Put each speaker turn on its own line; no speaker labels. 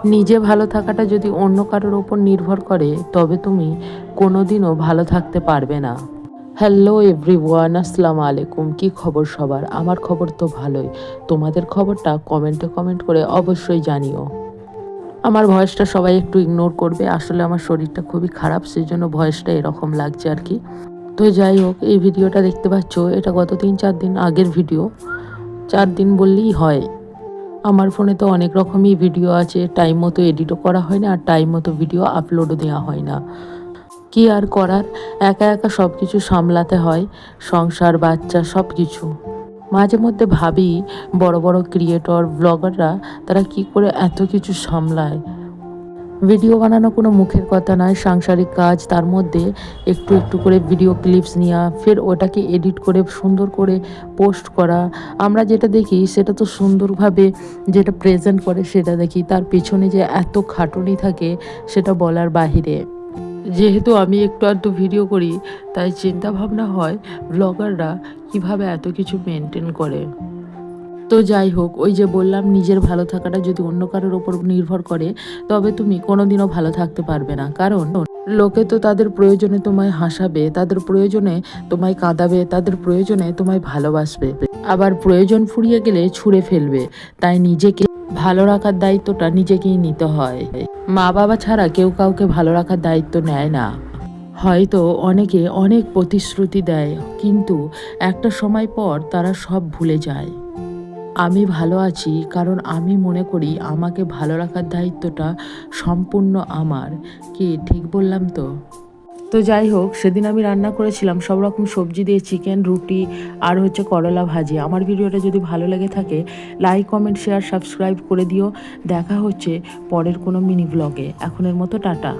নিজে ভালো থাকাটা যদি অন্য কারোর ওপর নির্ভর করে তবে তুমি কোনোদিনও ভালো থাকতে পারবে না। হ্যালো এভরিওয়ান, আসসালামু আলাইকুম। কি খবর সবার? আমার খবর তো ভালোই। তোমাদের খবরটা কমেন্টে কমেন্ট করে অবশ্যই জানিও। আমার ভয়েসটা সবাই একটু ইগনোর করবে, আসলে আমার শরীরটা খুবই খারাপ, সেই জন্য ভয়েসটা এরকম লাগছে আর কি। তো যাই হোক, এই ভিডিওটা দেখতে পাচ্ছ, এটা গত 3-4 দিন আগের ভিডিও। 4 দিন বললেই হয়। আমার ফোনে তো অনেক রকমই ভিডিও আছে, টাইম মতো এডিটও করা হয় না আর টাইম মতো ভিডিও আপলোডও দেওয়া হয় না। কি আর করার, একা একা সব কিছু সামলাতে হয়, সংসার, বাচ্চা, সব কিছু। মাঝে মধ্যে ভাবি বড় বড় ক্রিয়েটর ব্লগাররা তারা কি করে এত কিছু সামলায়। ভিডিও বানানো কোনো মুখের কথা নয়, সাংসারিক কাজ, তার মধ্যে একটু একটু করে ভিডিও ক্লিপস নেওয়া, ফের ওটাকে এডিট করে সুন্দর করে পোস্ট করা। আমরা যেটা দেখি সেটা তো সুন্দরভাবে যেটা প্রেজেন্ট করে সেটা দেখি, তার পেছনে যে এত খাটুনি থাকে সেটা বলার বাহিরে। যেহেতু আমি একটু আধটু ভিডিও করি, তাই চিন্তা ভাবনা হয় ব্লগাররা কিভাবে এত কিছু মেনটেন করে। তো যাই হোক, ওই যে বললাম, নিজের ভালো থাকাটা যদি অন্য কারোর ওপর নির্ভর করে তবে তুমি কোনোদিনও ভালো থাকতে পারবে না। কারণ লোকে তো তাদের প্রয়োজনে তোমায় হাসাবে, তাদের প্রয়োজনে তোমায় কাঁদাবে, তাদের প্রয়োজনে তোমায় ভালোবাসবে, আবার প্রয়োজন ফুরিয়ে গেলে ছুঁড়ে ফেলবে। তাই নিজেকে ভালো রাখার দায়িত্বটা নিজেকেই নিতে হয়। মা বাবা ছাড়া কেউ কাউকে ভালো রাখার দায়িত্ব নেয় না। হয়তো অনেকে অনেক প্রতিশ্রুতি দেয়, কিন্তু একটা সময় পর তারা সব ভুলে যায়। আমি ভালো আছি কারণ আমি মনে করি আমাকে ভালো রাখার দায়িত্বটা সম্পূর্ণ আমার। কি ঠিক বললাম তো? তো যাই হোক, সেদিন আমি রান্না করেছিলাম সব রকম সবজি দিয়ে, চিকেন, রুটি আর হচ্ছে করলা ভাজি। আমার ভিডিওটা যদি ভালো লেগে থাকে লাইক, কমেন্ট, শেয়ার, সাবস্ক্রাইব করে দিও। দেখা হচ্ছে পরের কোনো মিনি ব্লগে। এখনের মতো টাটা।